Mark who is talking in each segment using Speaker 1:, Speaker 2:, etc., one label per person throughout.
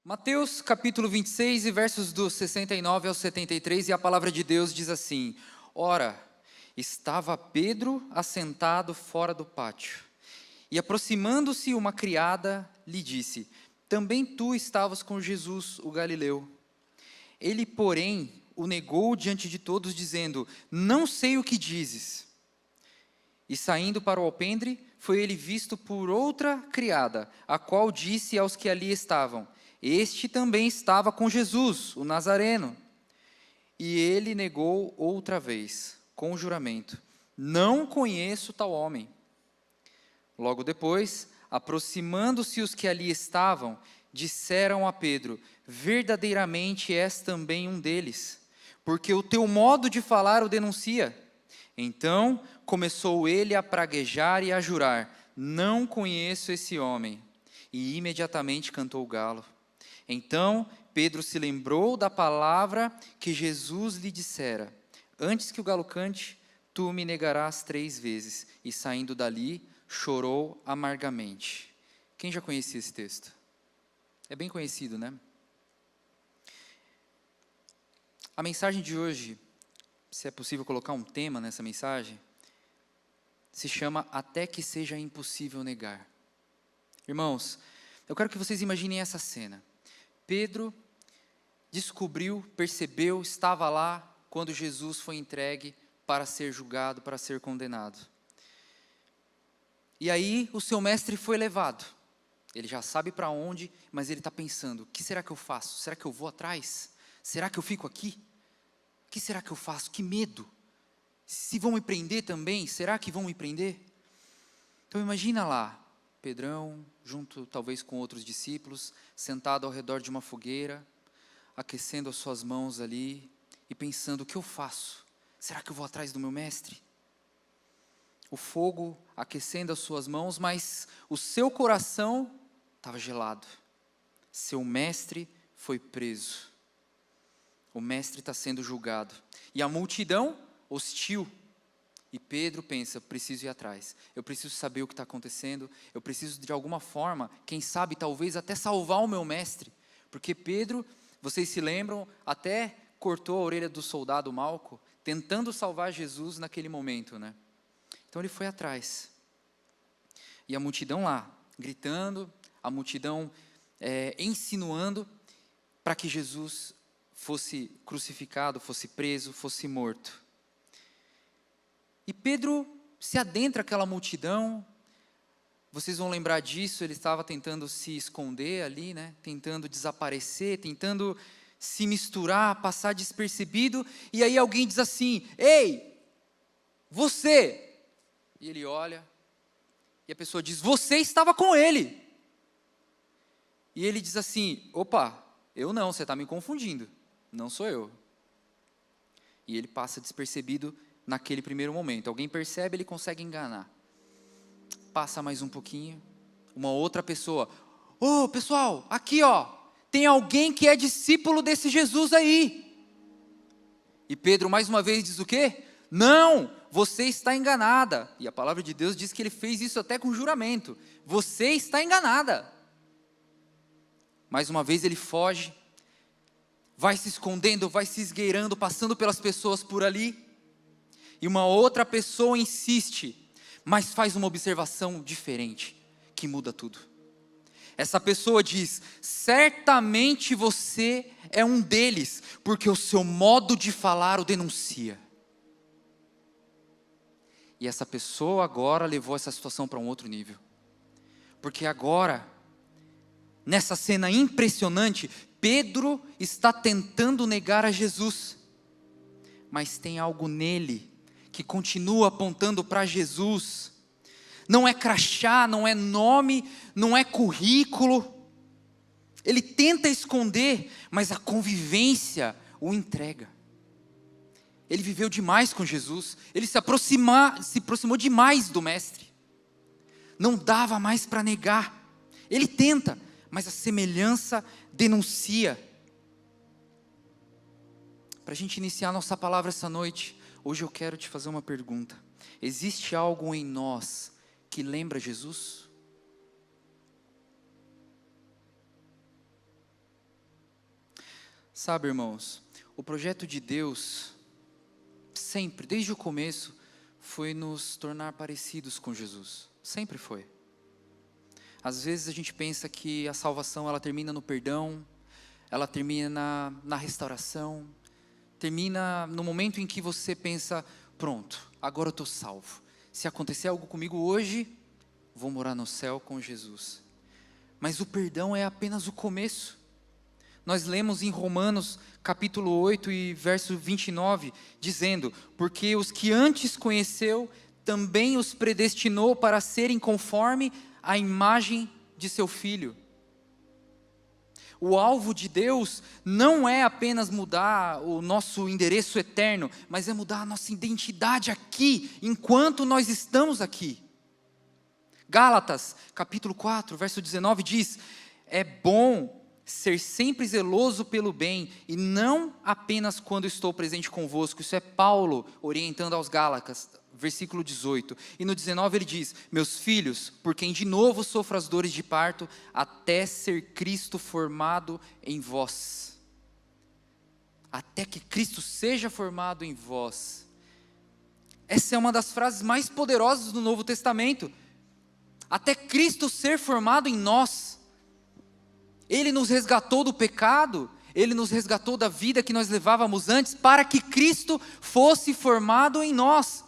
Speaker 1: Mateus capítulo 26 e versos do 69 ao 73, e a palavra de Deus diz assim: Ora, estava Pedro assentado fora do pátio, e aproximando-se uma criada, lhe disse: Também tu estavas com Jesus, o Galileu. Ele, porém, o negou diante de todos, dizendo: Não sei o que dizes. E saindo para o alpendre, foi ele visto por outra criada, a qual disse aos que ali estavam: Este também estava com Jesus, o Nazareno. E ele negou outra vez, com juramento: Não conheço tal homem. Logo depois, aproximando-se os que ali estavam, disseram a Pedro: Verdadeiramente és também um deles, porque o teu modo de falar o denuncia. Então começou ele a praguejar e a jurar: Não conheço esse homem. E imediatamente cantou o galo. Então Pedro se lembrou da palavra que Jesus lhe dissera: Antes que o galo cante, tu me negarás 3 vezes. E saindo dali, chorou amargamente. Quem já conhecia esse texto? É bem conhecido, né? A mensagem de hoje, se é possível colocar um tema nessa mensagem, se chama Até que seja impossível negar. Irmãos, eu quero que vocês imaginem essa cena. Pedro descobriu, percebeu, estava lá quando Jesus foi entregue para ser julgado, para ser condenado. E aí o seu mestre foi levado. Ele já sabe para onde, mas ele está pensando: o que será que eu faço? Será que eu vou atrás? Será que eu fico aqui? O que será que eu faço? Que medo! Se vão me prender também, será que vão me prender? Então imagina lá, Pedrão, junto talvez com outros discípulos, sentado ao redor de uma fogueira, aquecendo as suas mãos ali e pensando: o que eu faço? Será que eu vou atrás do meu mestre? O fogo aquecendo as suas mãos, mas o seu coração estava gelado. Seu mestre foi preso. O mestre está sendo julgado. E a multidão hostil. E Pedro pensa: preciso ir atrás. Eu preciso saber o que está acontecendo. Eu preciso de alguma forma, quem sabe, talvez até salvar o meu mestre. Porque Pedro, vocês se lembram, até cortou a orelha do soldado Malco, tentando salvar Jesus naquele momento, né? Então ele foi atrás. E a multidão lá, gritando, a multidão insinuando para que Jesus fosse crucificado, fosse preso, fosse morto. E Pedro se adentra aquela multidão. Vocês vão lembrar disso, ele estava tentando se esconder ali, né? Tentando desaparecer, tentando se misturar, passar despercebido. E aí alguém diz assim: Ei, você! E ele olha, e a pessoa diz: Você estava com ele. E ele diz assim: Opa, eu não, você está me confundindo, não sou eu. E ele passa despercebido naquele primeiro momento. Alguém percebe, ele consegue enganar. Passa mais um pouquinho, uma outra pessoa: Ô, pessoal, aqui ó, tem alguém que é discípulo desse Jesus aí. E Pedro mais uma vez diz o quê? Não, você está enganada. E a palavra de Deus diz que ele fez isso até com juramento. Você está enganada. Mais uma vez ele foge, vai se escondendo, vai se esgueirando, passando pelas pessoas por ali. E uma outra pessoa insiste, mas faz uma observação diferente, que muda tudo. Essa pessoa diz: Certamente você é um deles, porque o seu modo de falar o denuncia. E essa pessoa agora levou essa situação para um outro nível. Porque agora, nessa cena impressionante, Pedro está tentando negar a Jesus. Mas tem algo nele que continua apontando para Jesus. Não é crachá, não é nome, não é currículo. Ele tenta esconder, mas a convivência o entrega. Ele viveu demais com Jesus, ele se aproximou demais do mestre. Não dava mais para negar. Ele tenta, mas a semelhança denuncia. Para a gente iniciar nossa palavra essa noite, hoje eu quero te fazer uma pergunta. Existe algo em nós que lembra Jesus? Sabe, irmãos, o projeto de Deus, sempre, desde o começo, foi nos tornar parecidos com Jesus. Sempre foi. Às vezes a gente pensa que a salvação ela termina no perdão, ela termina na restauração, termina no momento em que você pensa, pronto, agora eu estou salvo. Se acontecer algo comigo hoje, vou morar no céu com Jesus. Mas o perdão é apenas o começo. Nós lemos em Romanos capítulo 8 e verso 29, dizendo, porque os que antes conheceu, também os predestinou para serem conforme a imagem de seu Filho. O alvo de Deus não é apenas mudar o nosso endereço eterno, mas é mudar a nossa identidade aqui, enquanto nós estamos aqui. Gálatas, capítulo 4, verso 19 diz, é bom ser sempre zeloso pelo bem, e não apenas quando estou presente convosco. Isso é Paulo orientando aos Gálatas, versículo 18. E no 19 ele diz, meus filhos, por quem de novo sofro as dores de parto, até ser Cristo formado em vós. Até que Cristo seja formado em vós. Essa é uma das frases mais poderosas do Novo Testamento. Até Cristo ser formado em nós. Ele nos resgatou do pecado, Ele nos resgatou da vida que nós levávamos antes, para que Cristo fosse formado em nós.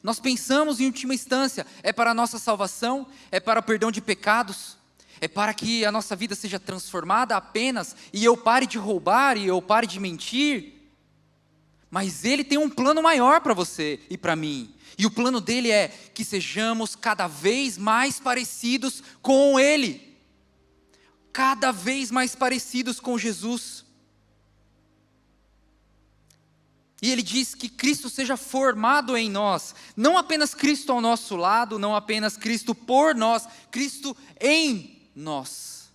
Speaker 1: Nós pensamos em última instância, é para a nossa salvação, é para o perdão de pecados, é para que a nossa vida seja transformada apenas, e eu pare de roubar, e eu pare de mentir. Mas Ele tem um plano maior para você e para mim, e o plano dele é que sejamos cada vez mais parecidos com Ele. Cada vez mais parecidos com Jesus. E ele diz que Cristo seja formado em nós, não apenas Cristo ao nosso lado, não apenas Cristo por nós, Cristo em nós.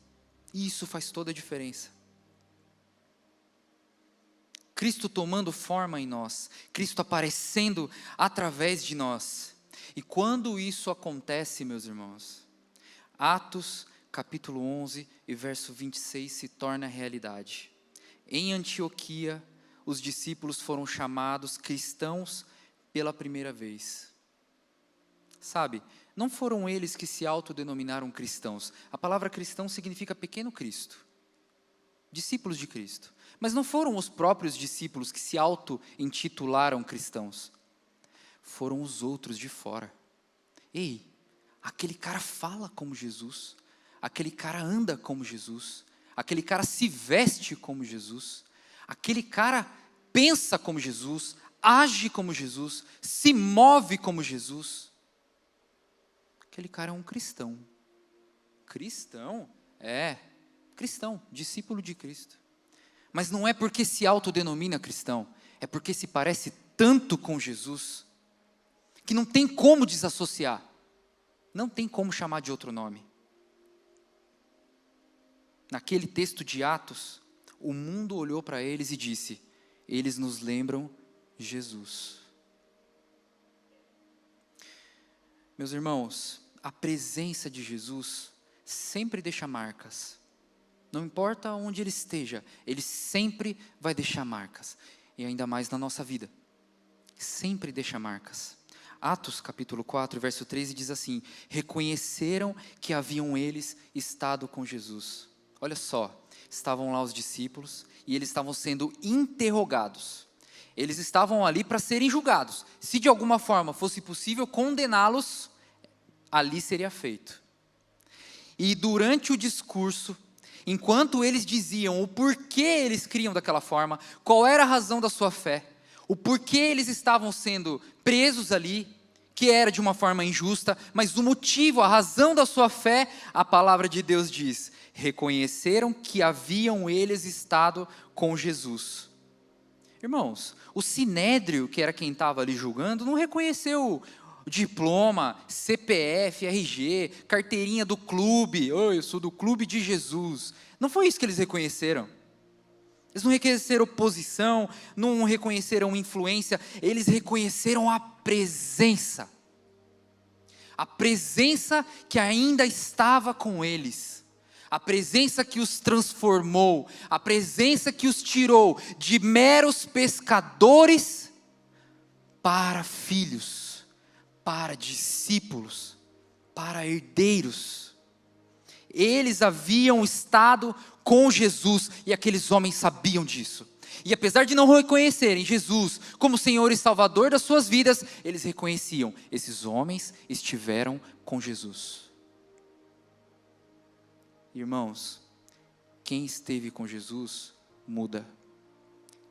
Speaker 1: E isso faz toda a diferença. Cristo tomando forma em nós, Cristo aparecendo através de nós. E quando isso acontece, meus irmãos, Atos capítulo 11 e verso 26 se torna realidade. Em Antioquia, os discípulos foram chamados cristãos pela primeira vez. Sabe, não foram eles que se autodenominaram cristãos. A palavra cristão significa pequeno Cristo. Discípulos de Cristo. Mas não foram os próprios discípulos que se auto-intitularam cristãos. Foram os outros de fora. Ei, aquele cara fala como Jesus. Aquele cara anda como Jesus, aquele cara se veste como Jesus, aquele cara pensa como Jesus, age como Jesus, se move como Jesus. Aquele cara é um cristão. Cristão? É, cristão, discípulo de Cristo. Mas não é porque se autodenomina cristão, é porque se parece tanto com Jesus, que não tem como desassociar, não tem como chamar de outro nome. Naquele texto de Atos, o mundo olhou para eles e disse, eles nos lembram Jesus. Meus irmãos, a presença de Jesus sempre deixa marcas. Não importa onde Ele esteja, Ele sempre vai deixar marcas. E ainda mais na nossa vida. Sempre deixa marcas. Atos capítulo 4, verso 13 diz assim, reconheceram que haviam eles estado com Jesus. Olha só, estavam lá os discípulos e eles estavam sendo interrogados. Eles estavam ali para serem julgados. Se de alguma forma fosse possível condená-los, ali seria feito. E durante o discurso, enquanto eles diziam o porquê eles criam daquela forma, qual era a razão da sua fé, o porquê eles estavam sendo presos ali, que era de uma forma injusta, mas o motivo, a razão da sua fé, a palavra de Deus diz, reconheceram que haviam eles estado com Jesus. Irmãos, o Sinédrio, que era quem estava ali julgando, não reconheceu diploma, CPF, RG, carteirinha do clube, eu sou do clube de Jesus. Não foi isso que eles reconheceram. Eles não reconheceram posição, não reconheceram influência, eles reconheceram a presença. A presença que ainda estava com eles. a presença que os transformou, a presença que os tirou de meros pescadores para filhos, para discípulos, para herdeiros. Eles haviam estado com Jesus e aqueles homens sabiam disso. E apesar de não reconhecerem Jesus como Senhor e Salvador das suas vidas, eles reconheciam: esses homens estiveram com Jesus. Irmãos, quem esteve com Jesus muda.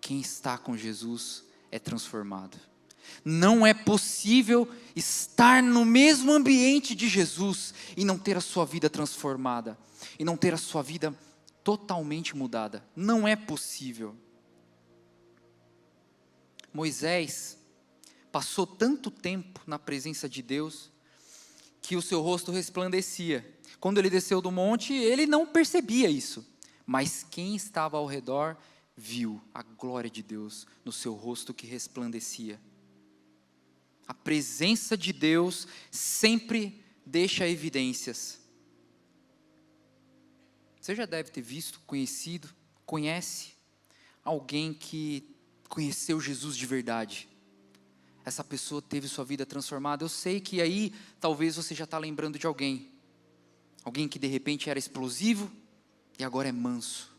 Speaker 1: Quem está com Jesus é transformado. Não é possível estar no mesmo ambiente de Jesus e não ter a sua vida transformada, e não ter a sua vida totalmente mudada. Não é possível. Moisés passou tanto tempo na presença de Deus que o seu rosto resplandecia. Quando ele desceu do monte, ele não percebia isso, mas quem estava ao redor viu a glória de Deus no seu rosto que resplandecia. A presença de Deus sempre deixa evidências. Você já deve ter visto, conhecido, conhece alguém que conheceu Jesus de verdade. Essa pessoa teve sua vida transformada. Eu sei que aí talvez você já está lembrando de alguém. Alguém que de repente era explosivo e agora é manso.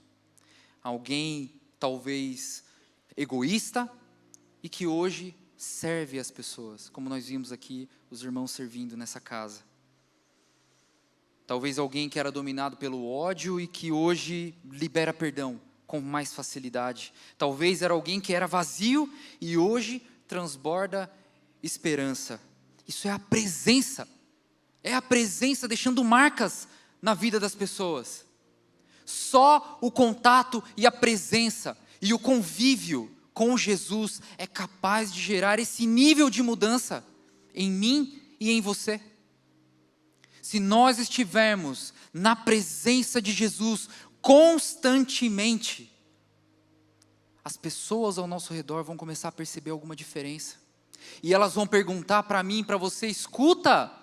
Speaker 1: Alguém talvez egoísta e que hoje serve as pessoas, como nós vimos aqui os irmãos servindo nessa casa. Talvez alguém que era dominado pelo ódio e que hoje libera perdão com mais facilidade. Talvez era alguém que era vazio e hoje transborda esperança. Isso é a presença. É a presença deixando marcas na vida das pessoas. Só o contato e a presença e o convívio com Jesus é capaz de gerar esse nível de mudança em mim e em você. Se nós estivermos na presença de Jesus constantemente, as pessoas ao nosso redor vão começar a perceber alguma diferença. E elas vão perguntar para mim, para você: escuta,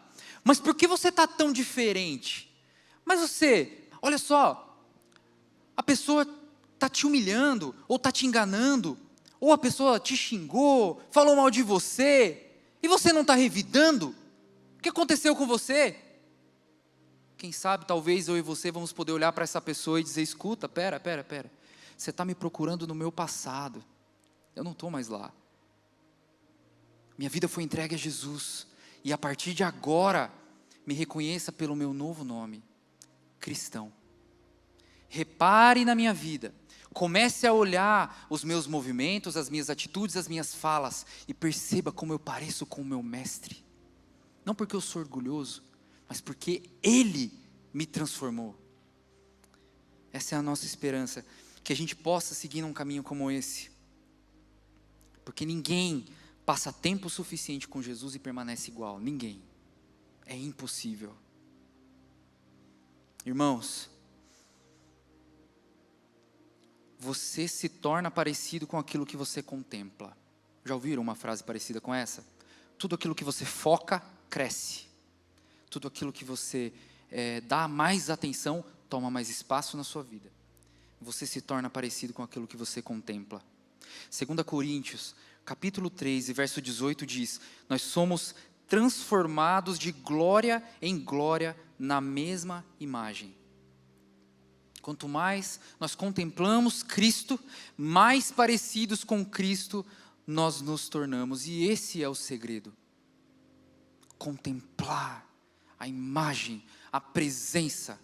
Speaker 1: mas por que você está tão diferente? Mas você, olha só, a pessoa está te humilhando, ou está te enganando, ou a pessoa te xingou, falou mal de você, e você não está revidando? O que aconteceu com você? Quem sabe, talvez eu e você vamos poder olhar para essa pessoa e dizer: escuta, pera, você está me procurando no meu passado, eu não estou mais lá. Minha vida foi entregue a Jesus, e a partir de agora, me reconheça pelo meu novo nome, cristão. Repare na minha vida, comece a olhar os meus movimentos, as minhas atitudes, as minhas falas, e perceba como eu pareço com o meu mestre. Não porque eu sou orgulhoso, mas porque Ele me transformou. Essa é a nossa esperança, que a gente possa seguir num caminho como esse. Porque ninguém passa tempo suficiente com Jesus e permanece igual. Ninguém. É impossível. Irmãos, você se torna parecido com aquilo que você contempla. Já ouviram uma frase parecida com essa? Tudo aquilo que você foca, cresce. Tudo aquilo que você dá mais atenção, toma mais espaço na sua vida. Você se torna parecido com aquilo que você contempla. 2 Coríntios, capítulo 3, verso 18 diz: nós somos transformados de glória em glória na mesma imagem. Quanto mais nós contemplamos Cristo, mais parecidos com Cristo nós nos tornamos. E esse é o segredo. Contemplar a imagem, a presença,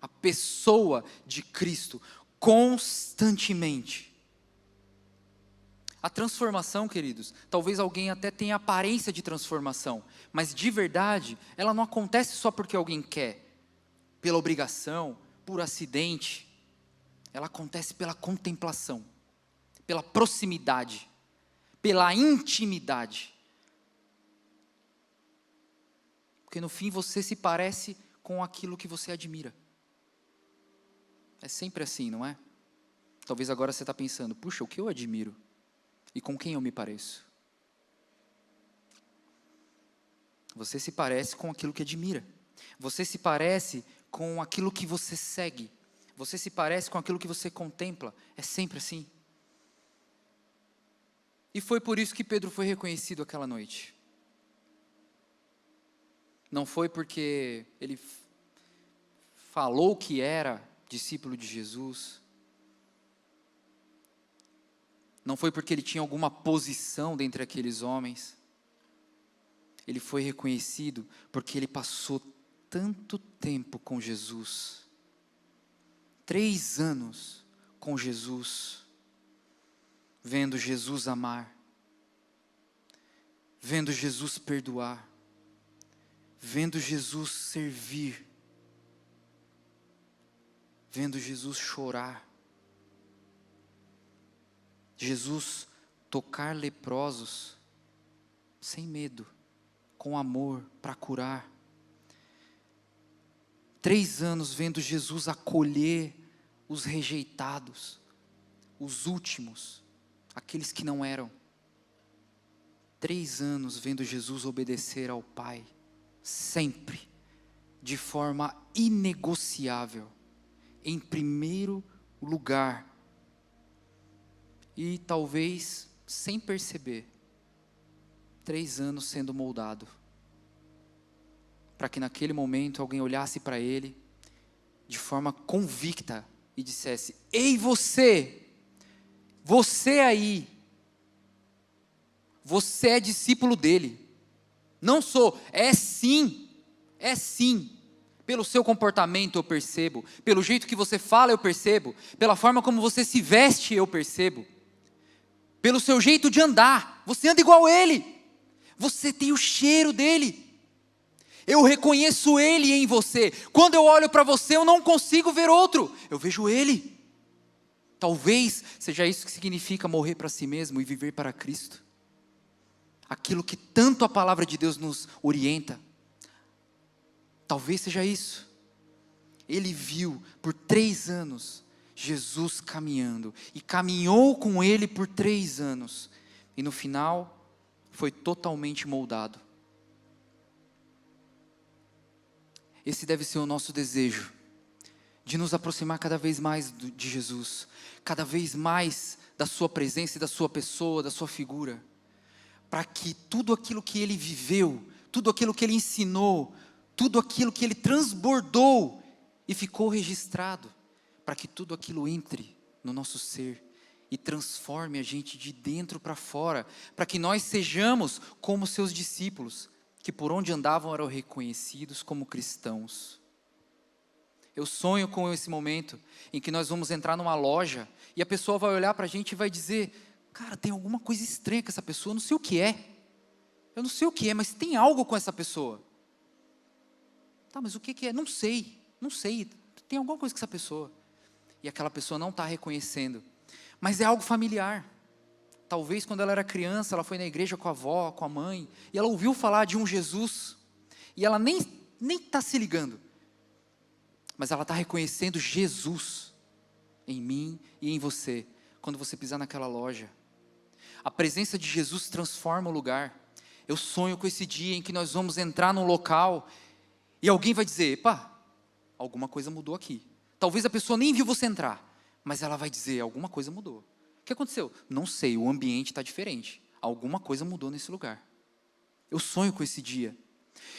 Speaker 1: a pessoa de Cristo constantemente. A transformação, queridos, talvez alguém até tenha aparência de transformação, mas de verdade, ela não acontece só porque alguém quer, pela obrigação, por acidente. Ela acontece pela contemplação, pela proximidade, pela intimidade. Porque no fim você se parece com aquilo que você admira. É sempre assim, não é? Talvez agora você está pensando: puxa, o que eu admiro? E com quem eu me pareço? Você se parece com aquilo que admira. Você se parece com aquilo que você segue. Você se parece com aquilo que você contempla. É sempre assim. E foi por isso que Pedro foi reconhecido aquela noite. Não foi porque ele falou que era discípulo de Jesus. Não foi porque ele tinha alguma posição dentre aqueles homens. Ele foi reconhecido porque ele passou tanto tempo com Jesus. 3 anos com Jesus. Vendo Jesus amar. Vendo Jesus perdoar. Vendo Jesus servir. Vendo Jesus chorar. Jesus tocar leprosos sem medo, com amor para curar. 3 anos vendo Jesus acolher os rejeitados, os últimos, aqueles que não eram. 3 anos vendo Jesus obedecer ao Pai, sempre, de forma inegociável, em primeiro lugar. E talvez, sem perceber, 3 anos sendo moldado. Para que naquele momento alguém olhasse para ele, de forma convicta, e dissesse: ei você aí, você é discípulo dele. Não sou, é sim. Pelo seu comportamento eu percebo, pelo jeito que você fala eu percebo, pela forma como você se veste eu percebo. Pelo seu jeito de andar, você anda igual ele, você tem o cheiro dele, eu reconheço ele em você. Quando eu olho para você eu não consigo ver outro, eu vejo ele. Talvez seja isso que significa morrer para si mesmo e viver para Cristo, aquilo que tanto a palavra de Deus nos orienta. Talvez seja isso. Ele viu por 3 anos Jesus caminhando, e caminhou com ele por 3 anos, e no final, foi totalmente moldado. Esse deve ser o nosso desejo, de nos aproximar cada vez mais de Jesus, cada vez mais da sua presença e da sua pessoa, da sua figura, para que tudo aquilo que ele viveu, tudo aquilo que ele ensinou, tudo aquilo que ele transbordou e ficou registrado, para que tudo aquilo entre no nosso ser e transforme a gente de dentro para fora, para que nós sejamos como seus discípulos, que por onde andavam eram reconhecidos como cristãos. Eu sonho com esse momento em que nós vamos entrar numa loja e a pessoa vai olhar para a gente e vai dizer: cara, tem alguma coisa estranha com essa pessoa, eu não sei o que é. Eu não sei o que é, mas tem algo com essa pessoa. Tá, mas o que é? Não sei, tem alguma coisa com essa pessoa. E aquela pessoa não está reconhecendo, mas é algo familiar. Talvez quando ela era criança, ela foi na igreja com a avó, com a mãe, e ela ouviu falar de um Jesus, e ela nem está se ligando, mas ela está reconhecendo Jesus em mim e em você, quando você pisar naquela loja. A presença de Jesus transforma o lugar. Eu sonho com esse dia em que nós vamos entrar num local, e alguém vai dizer: epá, alguma coisa mudou aqui. Talvez a pessoa nem viu você entrar, mas ela vai dizer: alguma coisa mudou. O que aconteceu? Não sei, o ambiente está diferente. Alguma coisa mudou nesse lugar. Eu sonho com esse dia.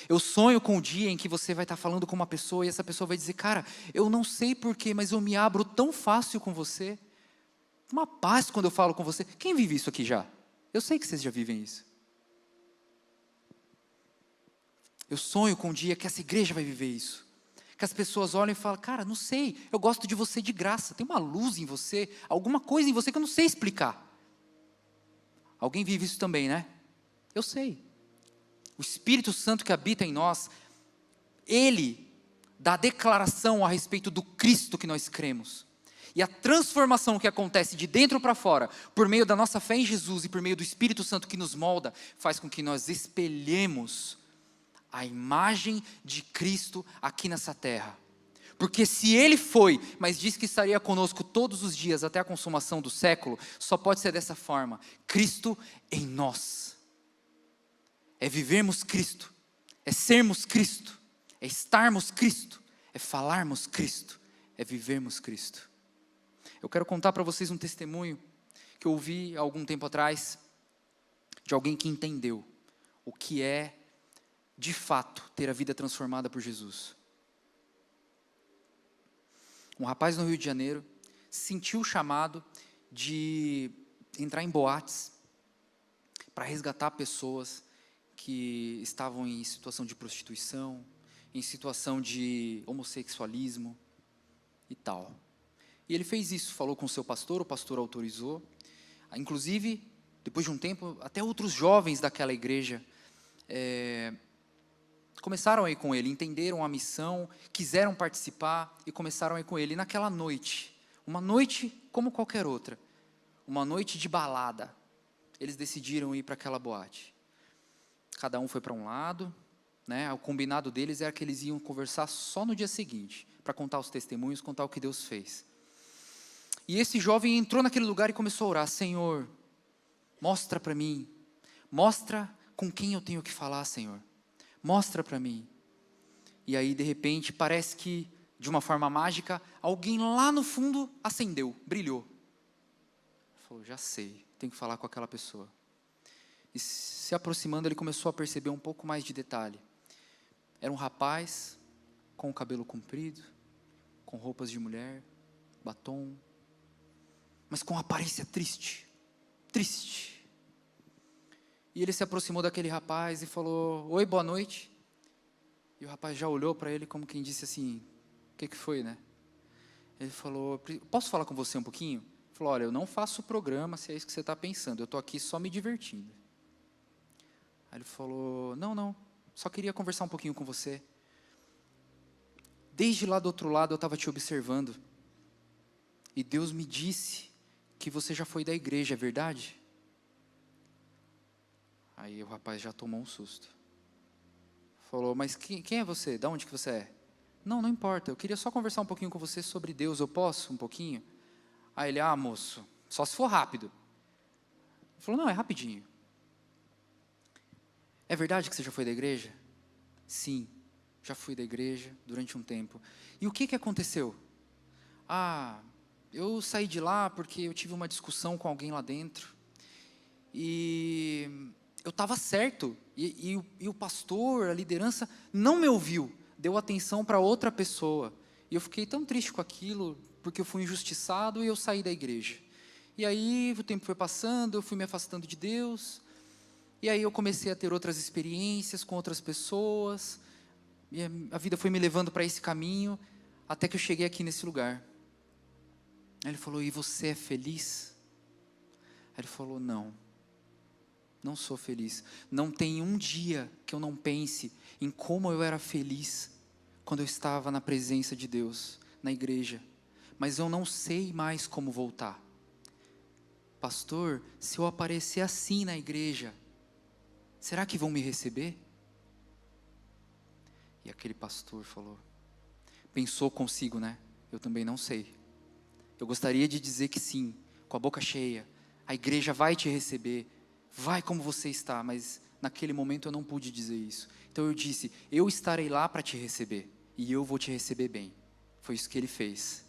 Speaker 1: Eu sonho com o dia em que você vai estar falando com uma pessoa e essa pessoa vai dizer: cara, eu não sei porquê, mas eu me abro tão fácil com você. Uma paz quando eu falo com você. Quem vive isso aqui já? Eu sei que vocês já vivem isso. Eu sonho com um dia que essa igreja vai viver isso. Que as pessoas olham e falam: cara, não sei, eu gosto de você de graça, tem uma luz em você, alguma coisa em você que eu não sei explicar. Alguém vive isso também, né? Eu sei. O Espírito Santo que habita em nós, ele dá declaração a respeito do Cristo que nós cremos. E a transformação que acontece de dentro para fora, por meio da nossa fé em Jesus e por meio do Espírito Santo que nos molda, faz com que nós espelhemos a imagem de Cristo aqui nessa terra. Porque se Ele foi, mas disse que estaria conosco todos os dias até a consumação do século, só pode ser dessa forma: Cristo em nós. É vivermos Cristo, é sermos Cristo, é estarmos Cristo, é falarmos Cristo, é vivermos Cristo. Eu quero contar para vocês um testemunho que eu ouvi há algum tempo atrás, de alguém que entendeu o que é, de fato, ter a vida transformada por Jesus. Um rapaz no Rio de Janeiro sentiu o chamado de entrar em boates para resgatar pessoas que estavam em situação de prostituição, em situação de homossexualismo e tal. E ele fez isso, falou com o seu pastor, o pastor autorizou. Inclusive, depois de um tempo, até outros jovens daquela igreja começaram a ir com ele, entenderam a missão, quiseram participar e começaram a ir com ele. E naquela noite, uma noite como qualquer outra, uma noite de balada, eles decidiram ir para aquela boate. Cada um foi para um lado, né? O combinado deles era que eles iam conversar só no dia seguinte, para contar os testemunhos, contar o que Deus fez. E esse jovem entrou naquele lugar e começou a orar: Senhor, mostra para mim, mostra com quem eu tenho que falar, Senhor, mostra para mim. E aí, de repente, parece que, de uma forma mágica, alguém lá no fundo acendeu, brilhou. Ele falou: já sei, tenho que falar com aquela pessoa. E se aproximando, ele começou a perceber um pouco mais de detalhe. Era um rapaz com o cabelo comprido, com roupas de mulher, batom, mas com aparência triste, triste. E ele se aproximou daquele rapaz e falou: oi, boa noite. E o rapaz já olhou para ele como quem disse assim: o que foi, né? Ele falou: posso falar com você um pouquinho? Ele falou: olha, eu não faço programa, se é isso que você está pensando, eu estou aqui só me divertindo. Aí ele falou: não, só queria conversar um pouquinho com você. Desde lá do outro lado eu estava te observando, e Deus me disse que você já foi da igreja, é verdade? Aí o rapaz já tomou um susto. Falou: mas quem é você? De onde que você é? Não importa, eu queria só conversar um pouquinho com você sobre Deus, eu posso um pouquinho? Aí ele: moço, só se for rápido. Ele falou: não, é rapidinho. É verdade que você já foi da igreja? Sim, já fui da igreja durante um tempo. E o que aconteceu? Eu saí de lá porque eu tive uma discussão com alguém lá dentro. E eu estava certo. E o pastor, a liderança, não me ouviu. Deu atenção para outra pessoa. E eu fiquei tão triste com aquilo, porque eu fui injustiçado e eu saí da igreja. E aí o tempo foi passando, eu fui me afastando de Deus. E aí eu comecei a ter outras experiências com outras pessoas. E a vida foi me levando para esse caminho, até que eu cheguei aqui nesse lugar. Aí ele falou: e você é feliz? Aí ele falou: não sou feliz. Não tem um dia que eu não pense em como eu era feliz quando eu estava na presença de Deus, na igreja. Mas eu não sei mais como voltar. Pastor, se eu aparecer assim na igreja, será que vão me receber? E aquele pastor falou, pensou consigo, né? Eu também não sei. Eu gostaria de dizer que sim, com a boca cheia, a igreja vai te receber, vai como você está, mas naquele momento eu não pude dizer isso. Então eu disse: eu estarei lá para te receber, e eu vou te receber bem. Foi isso que ele fez.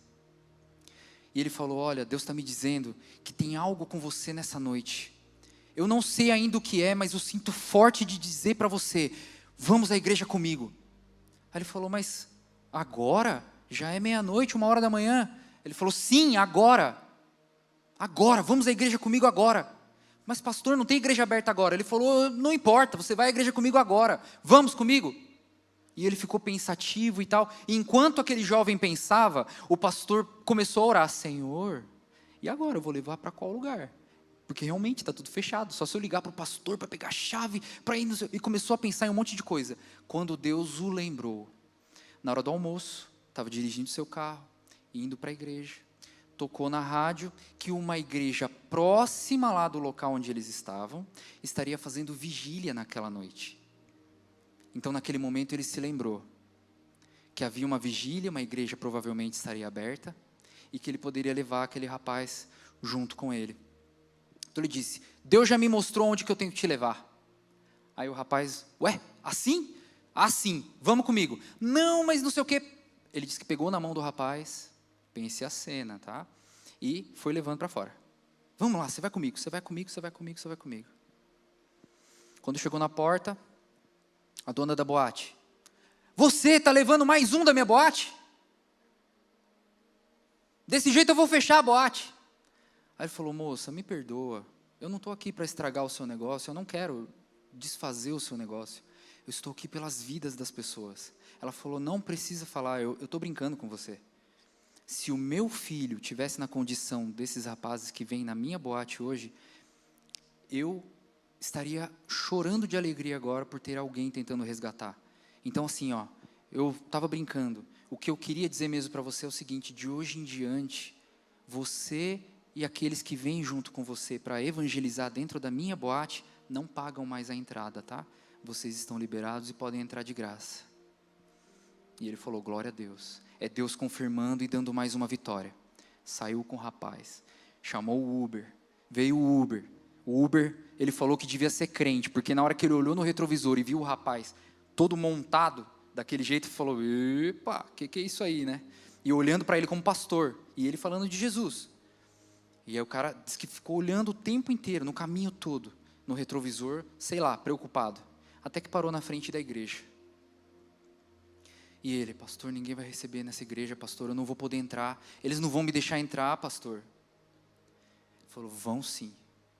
Speaker 1: E ele falou: olha, Deus está me dizendo que tem algo com você nessa noite. Eu não sei ainda o que é, mas eu sinto forte de dizer para você: vamos à igreja comigo. Aí ele falou: mas agora? Já é meia-noite, 1h da manhã. Ele falou: sim, agora, vamos à igreja comigo agora. Mas pastor, não tem igreja aberta agora. Ele falou: não importa, você vai à igreja comigo agora, vamos comigo. E ele ficou pensativo e tal, e enquanto aquele jovem pensava, o pastor começou a orar: Senhor, e agora eu vou levar para qual lugar? Porque realmente está tudo fechado, só se eu ligar para o pastor para pegar a chave, para ir no seu... E começou a pensar em um monte de coisa. Quando Deus o lembrou, na hora do almoço, estava dirigindo seu carro, indo para a igreja, tocou na rádio que uma igreja próxima lá do local onde eles estavam, estaria fazendo vigília naquela noite. Então naquele momento ele se lembrou que havia uma vigília, uma igreja provavelmente estaria aberta, e que ele poderia levar aquele rapaz junto com ele. Então ele disse: Deus já me mostrou onde que eu tenho que te levar. Aí o rapaz: ué, assim? Assim, vamos comigo. Não, mas não sei o quê. ele disse que pegou na mão do rapaz, pense a cena, tá? E foi levando para fora. Vamos lá, você vai comigo, você vai comigo, você vai comigo, você vai comigo. Quando chegou na porta, a dona da boate: você está levando mais um da minha boate? Desse jeito eu vou fechar a boate. Aí ele falou: moça, me perdoa, eu não estou aqui para estragar o seu negócio, eu não quero desfazer o seu negócio, eu estou aqui pelas vidas das pessoas. Ela falou: não precisa falar, eu estou brincando com você. Se o meu filho tivesse na condição desses rapazes que vêm na minha boate hoje, eu estaria chorando de alegria agora por ter alguém tentando resgatar. Então assim, eu estava brincando. O que eu queria dizer mesmo para você é o seguinte: de hoje em diante, você e aqueles que vêm junto com você para evangelizar dentro da minha boate, não pagam mais a entrada, tá? Vocês estão liberados e podem entrar de graça. E ele falou: glória a Deus. É Deus confirmando e dando mais uma vitória. Saiu com o rapaz, chamou o Uber, veio o Uber. O Uber, ele falou que devia ser crente, porque na hora que ele olhou no retrovisor e viu o rapaz todo montado daquele jeito, ele falou: epa, que é isso aí, né? E olhando para ele como pastor, e ele falando de Jesus. E aí o cara disse que ficou olhando o tempo inteiro, no caminho todo, no retrovisor, sei lá, preocupado. Até que parou na frente da igreja. E ele: pastor, ninguém vai receber nessa igreja, pastor, eu não vou poder entrar. Eles não vão me deixar entrar, pastor. Ele falou: vão sim,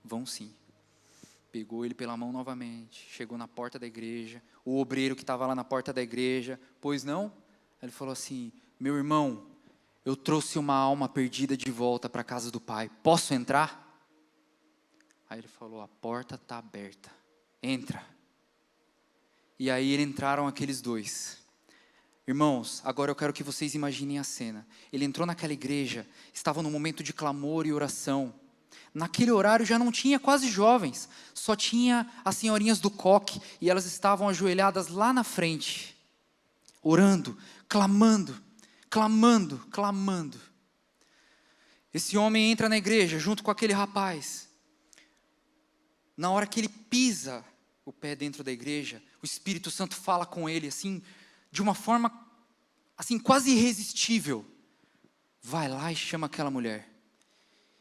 Speaker 1: vão sim. Pegou ele pela mão novamente, chegou na porta da igreja, o obreiro que estava lá na porta da igreja: pois não? Ele falou assim: meu irmão, eu trouxe uma alma perdida de volta para a casa do Pai, posso entrar? Aí ele falou: a porta está aberta, entra. E aí entraram aqueles dois. Irmãos, agora eu quero que vocês imaginem a cena. Ele entrou naquela igreja, estava num momento de clamor e oração. Naquele horário já não tinha quase jovens, só tinha as senhorinhas do coque, e elas estavam ajoelhadas lá na frente, orando, clamando, clamando, clamando. Esse homem entra na igreja junto com aquele rapaz. Na hora que ele pisa o pé dentro da igreja, o Espírito Santo fala com ele assim, de uma forma assim quase irresistível: vai lá e chama aquela mulher.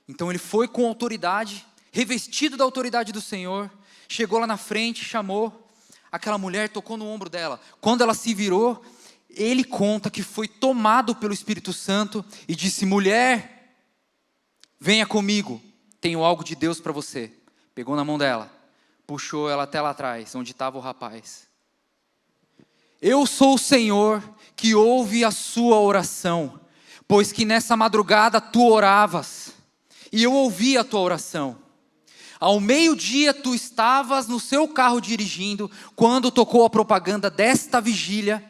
Speaker 1: Então ele foi com autoridade, revestido da autoridade do Senhor, chegou lá na frente, chamou, aquela mulher tocou no ombro dela. Quando ela se virou, ele conta que foi tomado pelo Espírito Santo e disse: mulher, venha comigo, tenho algo de Deus para você. Pegou na mão dela, puxou ela até lá atrás, onde estava o rapaz. Eu sou o Senhor que ouve a sua oração, pois que nessa madrugada tu oravas, e eu ouvi a tua oração. Ao meio-dia tu estavas no seu carro dirigindo, quando tocou a propaganda desta vigília,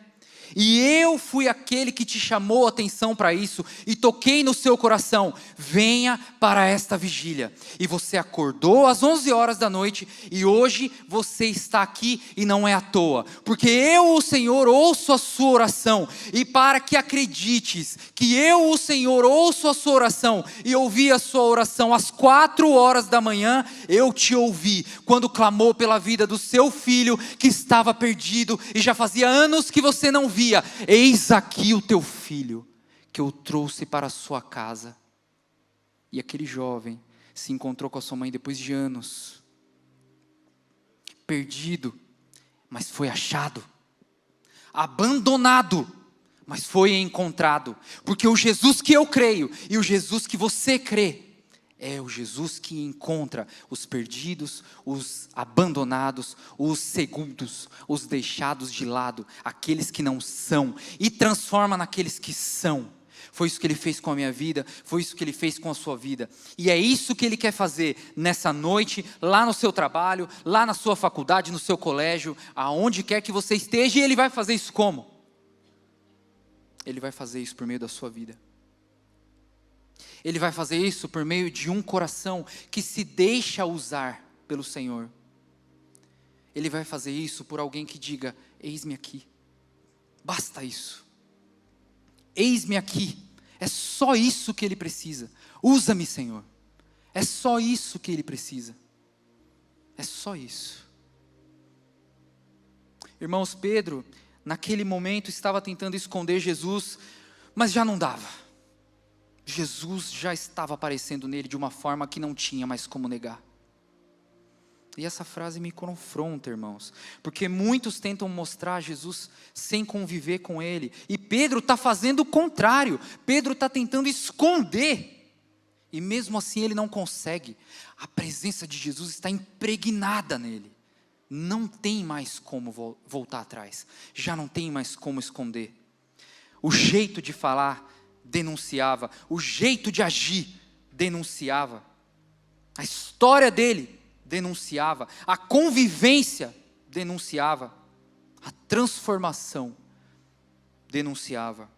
Speaker 1: e eu fui aquele que te chamou a atenção para isso, e toquei no seu coração: venha para esta vigília. E você acordou às 11 horas da noite, e hoje você está aqui, e não é à toa, porque eu, o Senhor, ouço a sua oração, e para que acredites que eu, o Senhor, ouço a sua oração, e ouvi a sua oração às 4 horas da manhã, eu te ouvi, quando clamou pela vida do seu filho, que estava perdido, e já fazia anos que você não via. Eis aqui o teu filho, que eu trouxe para a sua casa. E aquele jovem se encontrou com a sua mãe depois de anos, perdido, mas foi achado, abandonado, mas foi encontrado, porque o Jesus que eu creio, e o Jesus que você crê, é o Jesus que encontra os perdidos, os abandonados, os segundos, os deixados de lado, aqueles que não são, e transforma naqueles que são. Foi isso que Ele fez com a minha vida, foi isso que Ele fez com a sua vida. E é isso que Ele quer fazer nessa noite, lá no seu trabalho, lá na sua faculdade, no seu colégio, aonde quer que você esteja. E Ele vai fazer isso como? Ele vai fazer isso por meio da sua vida. Ele vai fazer isso por meio de um coração que se deixa usar pelo Senhor. Ele vai fazer isso por alguém que diga: eis-me aqui, basta isso, eis-me aqui, é só isso que Ele precisa, usa-me, Senhor, é só isso que Ele precisa, é só isso. Irmãos, Pedro, naquele momento estava tentando esconder Jesus, mas já não dava. Jesus já estava aparecendo nele de uma forma que não tinha mais como negar. E essa frase me confronta, irmãos, porque muitos tentam mostrar Jesus sem conviver com Ele, e Pedro está fazendo o contrário. Pedro está tentando esconder, e mesmo assim ele não consegue. A presença de Jesus está impregnada nele, não tem mais como voltar atrás, já não tem mais como esconder. O jeito de falar denunciava, o jeito de agir denunciava, a história dele denunciava, a convivência denunciava, a transformação denunciava.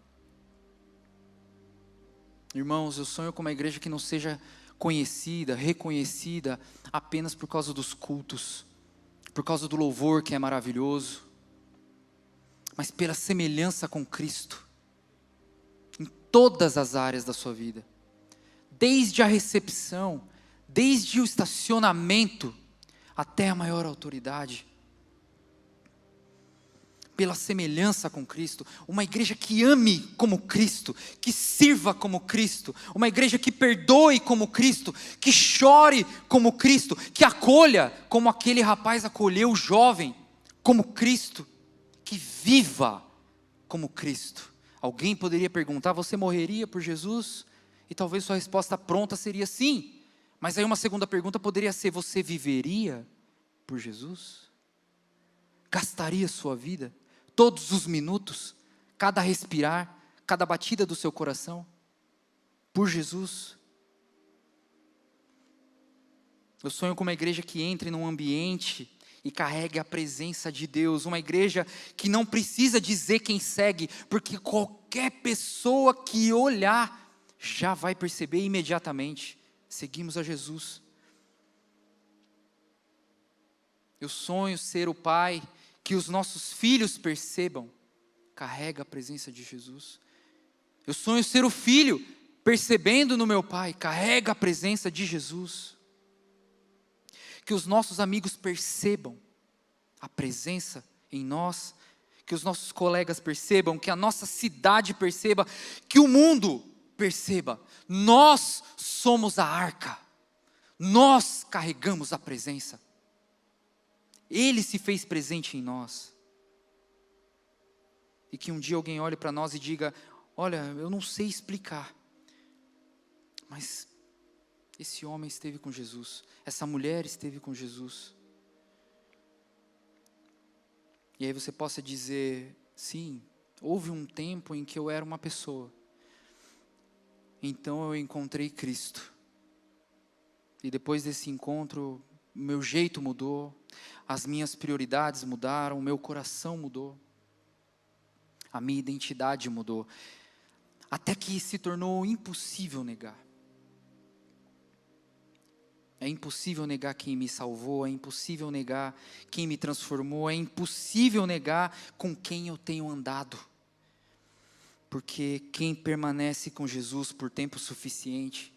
Speaker 1: Irmãos, eu sonho com uma igreja que não seja conhecida, reconhecida apenas por causa dos cultos, por causa do louvor que é maravilhoso, mas pela semelhança com Cristo, em todas as áreas da sua vida, desde a recepção, desde o estacionamento até a maior autoridade, pela semelhança com Cristo, uma igreja que ame como Cristo, que sirva como Cristo, uma igreja que perdoe como Cristo, que chore como Cristo, que acolha como aquele rapaz acolheu o jovem, como Cristo, que viva como Cristo. Alguém poderia perguntar: você morreria por Jesus? E talvez sua resposta pronta seria sim. Mas aí uma segunda pergunta poderia ser: você viveria por Jesus? Gastaria sua vida, todos os minutos, cada respirar, cada batida do seu coração, por Jesus? Eu sonho com uma igreja que entre num ambiente e carregue a presença de Deus, uma igreja que não precisa dizer quem segue, porque qualquer pessoa que olhar já vai perceber imediatamente: seguimos a Jesus. Eu sonho ser o pai que os nossos filhos percebam, carrega a presença de Jesus. Eu sonho ser o filho, percebendo no meu pai, carrega a presença de Jesus. Que os nossos amigos percebam a presença em nós, que os nossos colegas percebam, que a nossa cidade perceba, que o mundo perceba: nós somos a arca, nós carregamos a presença, Ele se fez presente em nós. E que um dia alguém olhe para nós e diga: olha, eu não sei explicar, mas esse homem esteve com Jesus, essa mulher esteve com Jesus. E aí você possa dizer: sim, houve um tempo em que eu era uma pessoa, então eu encontrei Cristo, e depois desse encontro, meu jeito mudou, as minhas prioridades mudaram, o meu coração mudou, a minha identidade mudou, até que se tornou impossível negar. É impossível negar quem me salvou, é impossível negar quem me transformou, é impossível negar com quem eu tenho andado. Porque quem permanece com Jesus por tempo suficiente,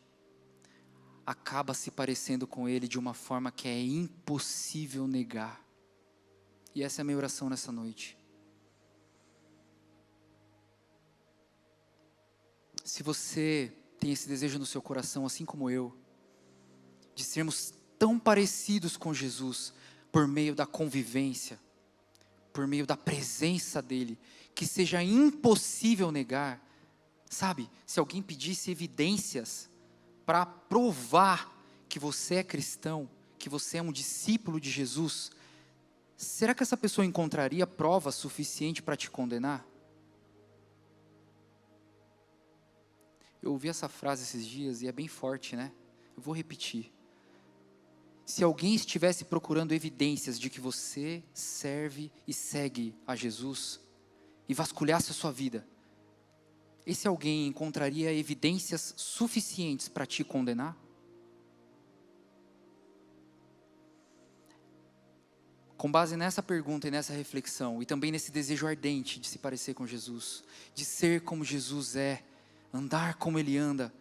Speaker 1: acaba se parecendo com Ele de uma forma que é impossível negar. E essa é a minha oração nessa noite. Se você tem esse desejo no seu coração, assim como eu, de sermos tão parecidos com Jesus, por meio da convivência, por meio da presença dEle, que seja impossível negar. Sabe, se alguém pedisse evidências para provar que você é cristão, que você é um discípulo de Jesus, será que essa pessoa encontraria prova suficiente para te condenar? Eu ouvi essa frase esses dias e é bem forte, né? Eu vou repetir. Se alguém estivesse procurando evidências de que você serve e segue a Jesus, e vasculhasse a sua vida, esse alguém encontraria evidências suficientes para te condenar? Com base nessa pergunta e nessa reflexão, e também nesse desejo ardente de se parecer com Jesus, de ser como Jesus é, andar como Ele anda,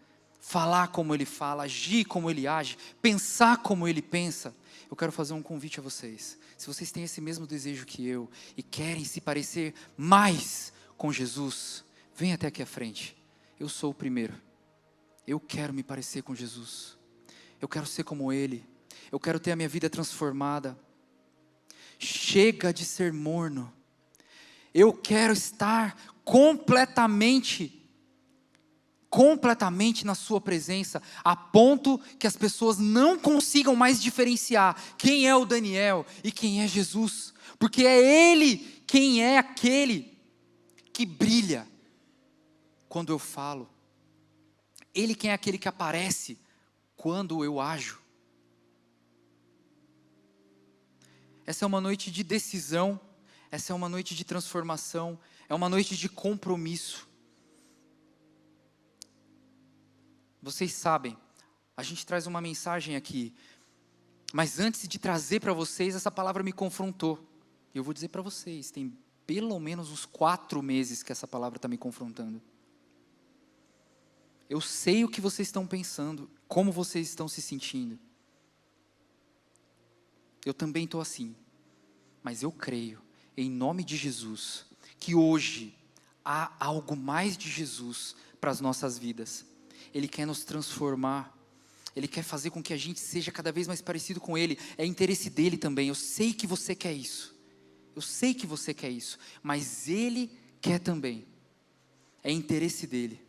Speaker 1: falar como Ele fala, agir como Ele age, pensar como Ele pensa, eu quero fazer um convite a vocês. Se vocês têm esse mesmo desejo que eu e querem se parecer mais com Jesus, vem até aqui à frente. Eu sou o primeiro. Eu quero me parecer com Jesus. Eu quero ser como Ele. Eu quero ter a minha vida transformada. Chega de ser morno. Eu quero estar completamente na sua presença, a ponto que as pessoas não consigam mais diferenciar quem é o Daniel e quem é Jesus, porque é Ele quem é aquele que brilha quando eu falo, Ele quem é aquele que aparece quando eu ajo. Essa é uma noite de decisão, essa é uma noite de transformação, é uma noite de compromisso. Vocês sabem, a gente traz uma mensagem aqui, mas antes de trazer para vocês, essa palavra me confrontou. E eu vou dizer para vocês, tem pelo menos uns 4 meses que essa palavra está me confrontando. Eu sei o que vocês estão pensando, como vocês estão se sentindo. Eu também estou assim, mas eu creio, em nome de Jesus, que hoje há algo mais de Jesus para as nossas vidas. Ele quer nos transformar, Ele quer fazer com que a gente seja cada vez mais parecido com Ele, é interesse dEle também. Eu sei que você quer isso, mas Ele quer também, é interesse dEle.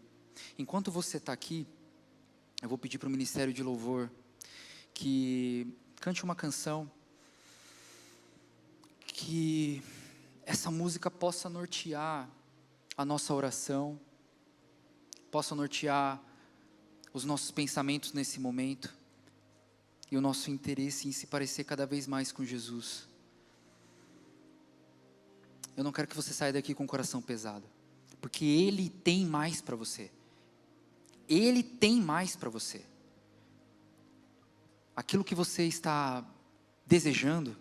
Speaker 1: Enquanto você está aqui, eu vou pedir para o Ministério de Louvor que cante uma canção, que essa música possa nortear a nossa oração, possa nortear os nossos pensamentos nesse momento, e o nosso interesse em se parecer cada vez mais com Jesus. Eu não quero que você saia daqui com o coração pesado, porque Ele tem mais para você. Ele tem mais para você. Aquilo que você está desejando,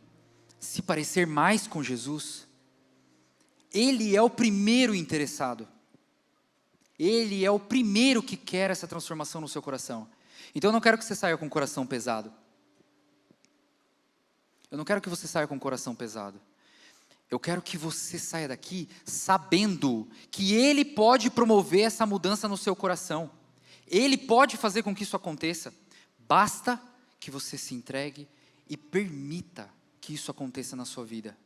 Speaker 1: se parecer mais com Jesus, Ele é o primeiro interessado. Ele é o primeiro que quer essa transformação no seu coração. Então eu não quero que você saia com o coração pesado. Eu não quero que você saia com o coração pesado. Eu quero que você saia daqui sabendo que Ele pode promover essa mudança no seu coração. Ele pode fazer com que isso aconteça. Basta que você se entregue e permita que isso aconteça na sua vida.